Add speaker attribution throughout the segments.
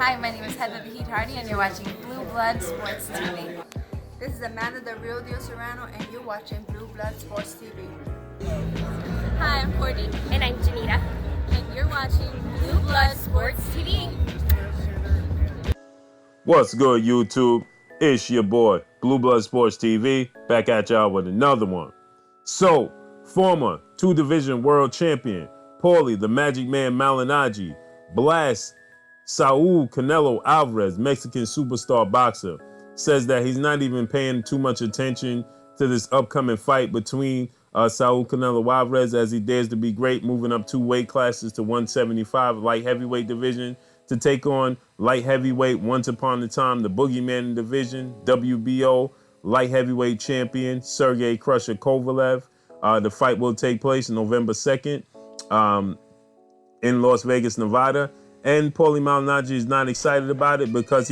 Speaker 1: Hi, my name is Heather the Heat Hardy, and you're watching Blue Blood Sports TV.
Speaker 2: This is Amanda the Real Deal Serrano, and you're watching Blue Blood Sports TV.
Speaker 3: Hi, I'm Courtney. And I'm Janita. And you're watching Blue Blood Sports TV.
Speaker 4: What's good, YouTube? It's your boy, Blue Blood Sports TV, back at y'all with another one. So, former two-division world champion, Paulie the Magic Man Malignaggi, blasts Saul Canelo Alvarez, Mexican superstar boxer, says that he's not even paying too much attention to this upcoming fight between Saul Canelo Alvarez, as he dares to be great, moving up 2 weight classes to 175 light heavyweight division to take on light heavyweight, once upon a time the boogeyman division, WBO light heavyweight champion SERGEY KRUSHER KOVALEV. The fight will take place November 2nd in Las Vegas, Nevada. And Paulie Malignaggi is not excited about it because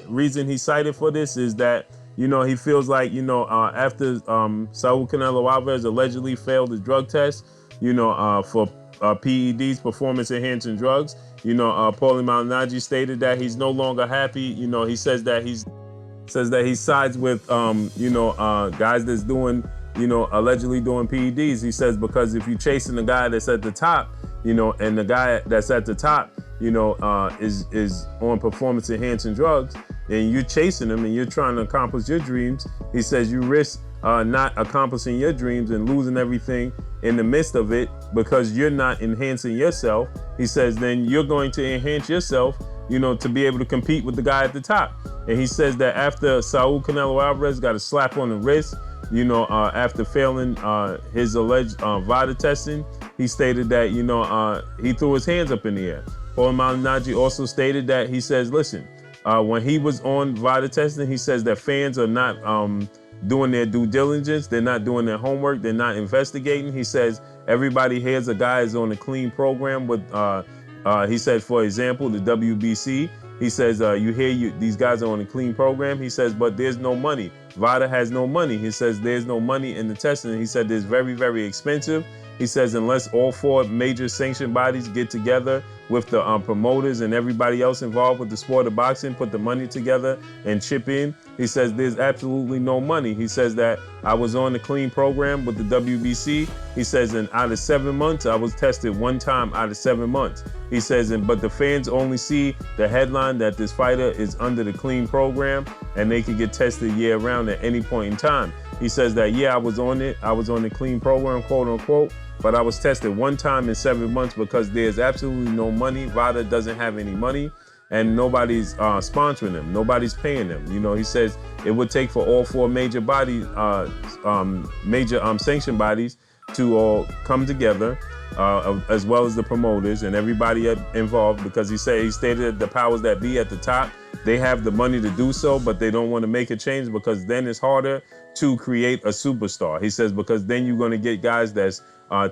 Speaker 4: reason he cited for this is that, he feels like, after Saul Canelo Alvarez allegedly failed his drug test, for PEDs, performance enhancing drugs, Paulie Malignaggi stated that he's no longer happy. He says that he sides with, guys that's doing, allegedly doing PEDs. He says, because if you're chasing the guy that's at the top, and the guy that's at the top, is on performance enhancing drugs, and you're chasing him and you're trying to accomplish your dreams, he says you risk not accomplishing your dreams and losing everything in the midst of it because you're not enhancing yourself. He says then you're going to enhance yourself, to be able to compete with the guy at the top. And he says that after Saul Canelo Alvarez got a slap on the wrist, after failing his alleged VADA testing, he stated that, he threw his hands up in the air. Paulie Malignaggi also stated that he says, listen, when he was on VADA testing, he says that fans are not doing their due diligence. They're not doing their homework. They're not investigating. He says everybody hears a guy is on a clean program with, he said, for example, the WBC. He says, these guys are on a clean program. He says, but there's no money. VADA has no money. He says there's no money in the testing. He said it's very, very expensive. He says unless all 4 major sanctioned bodies get together with the promoters and everybody else involved with the sport of boxing, put the money together and chip in, he says there's absolutely no money. He says that I was on the clean program with the WBC. He says, and out of 7 months, I was tested 1 time out of 7 months. He says, but the fans only see the headline that this fighter is under the clean program and they can get tested year round at any point in time. He says that, yeah, I was on it. I was on the clean program, quote unquote, but I was tested 1 time in 7 months because there's absolutely no money. VADA doesn't have any money and nobody's sponsoring them. Nobody's paying them. He says it would take for all 4 major bodies, sanctioned bodies to all come together, as well as the promoters and everybody involved, because he stated that the powers that be at the top, they have the money to do so, but they don't want to make a change because then it's harder to create a superstar. He says because then you're going to get guys that's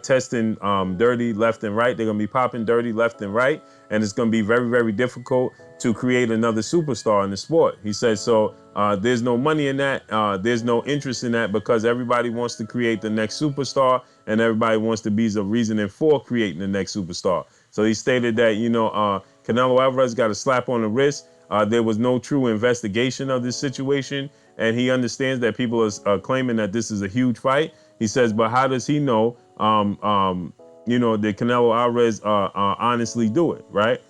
Speaker 4: testing dirty left and right. They're going to be popping dirty left and right, and it's going to be very, very difficult to create another superstar in the sport. He says so there's no money in that. There's no interest in that because everybody wants to create the next superstar and everybody wants to be the reasoning for creating the next superstar. So he stated that, Canelo Alvarez got a slap on the wrist. There was no true investigation of this situation, and he understands that people are claiming that this is a huge fight. He says, but how does he know, that Canelo Alvarez honestly do it, right?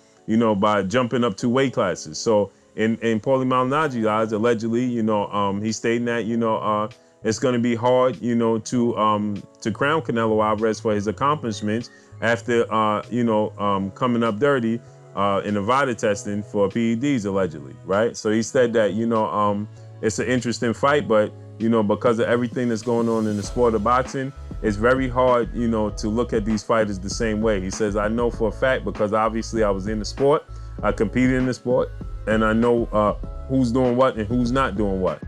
Speaker 4: By jumping up 2 weight classes. So in Paulie Malignaggi's eyes, allegedly, he's stating that, it's going to be hard, to crown Canelo Alvarez for his accomplishments after, coming up dirty in the VADA testing for PEDs, allegedly, right? So he said that, it's an interesting fight, but, because of everything that's going on in the sport of boxing, it's very hard, to look at these fighters the same way. He says, I know for a fact, because obviously I was in the sport, I competed in the sport, and I know who's doing what and who's not doing what.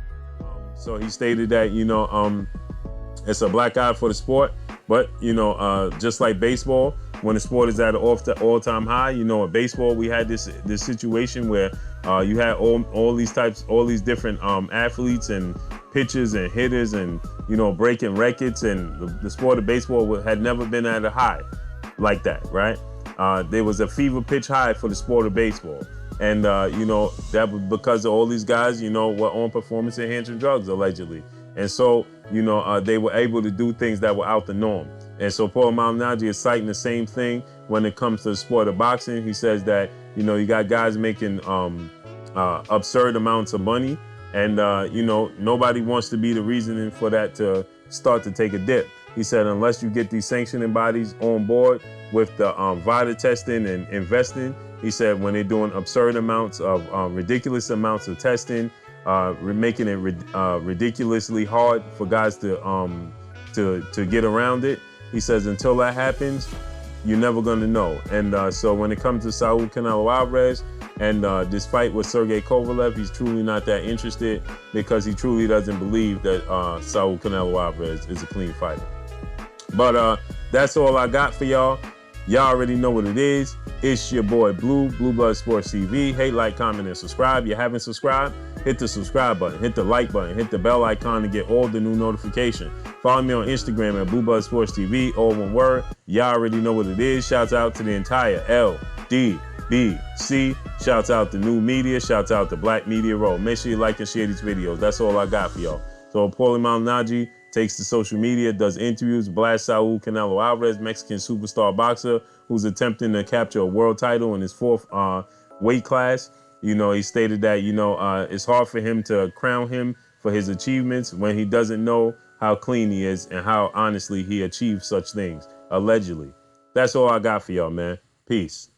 Speaker 4: So he stated that, it's a black eye for the sport, but, just like baseball, when the sport is at an all-time high, in baseball, we had this situation where you had all these different athletes and pitchers and hitters and, breaking records, and the sport of baseball had never been at a high like that, right? There was a fever pitch high for the sport of baseball. And, you know, that was because of all these guys, you know, were on performance enhancing drugs, allegedly. And so, you know, they were able to do things that were out the norm. And so Paulie Malignaggi is citing the same thing when it comes to the sport of boxing. He says that, you know, you got guys making absurd amounts of money. And, you know, nobody wants to be the reasoning for that to start to take a dip. He said, unless you get these sanctioning bodies on board with the VADA testing and investing, he said when they're doing absurd amounts of ridiculous amounts of testing, making it ridiculously hard for guys to get around it. He says until that happens, you're never going to know. And so when it comes to Saul Canelo Alvarez and this fight with SERGEY KOVALEV, he's truly not that interested because he truly doesn't believe that Saul Canelo Alvarez is a clean fighter. But that's all I got for y'all. Y'all already know what it is. It's your boy Blue Blood Sports TV. Hey, like, comment, and subscribe. You haven't subscribed? Hit the subscribe button, hit the like button, hit the bell icon to get all the new notifications. Follow me on Instagram at Blue Blood Sports TV, all one word. Y'all already know what it is. Shouts out to the entire LDBC. Shouts out to New Media. Shouts out to Black Media Row. Make sure you like and share these videos. That's all I got for y'all. So Paulie Malignaggi takes to social media, does interviews, blasts Saul Canelo Alvarez, Mexican superstar boxer who's attempting to capture a world title in his fourth weight class. You know, he stated that, you know, it's hard for him to crown him for his achievements when he doesn't know how clean he is and how honestly he achieved such things, allegedly. That's all I got for y'all, man. Peace.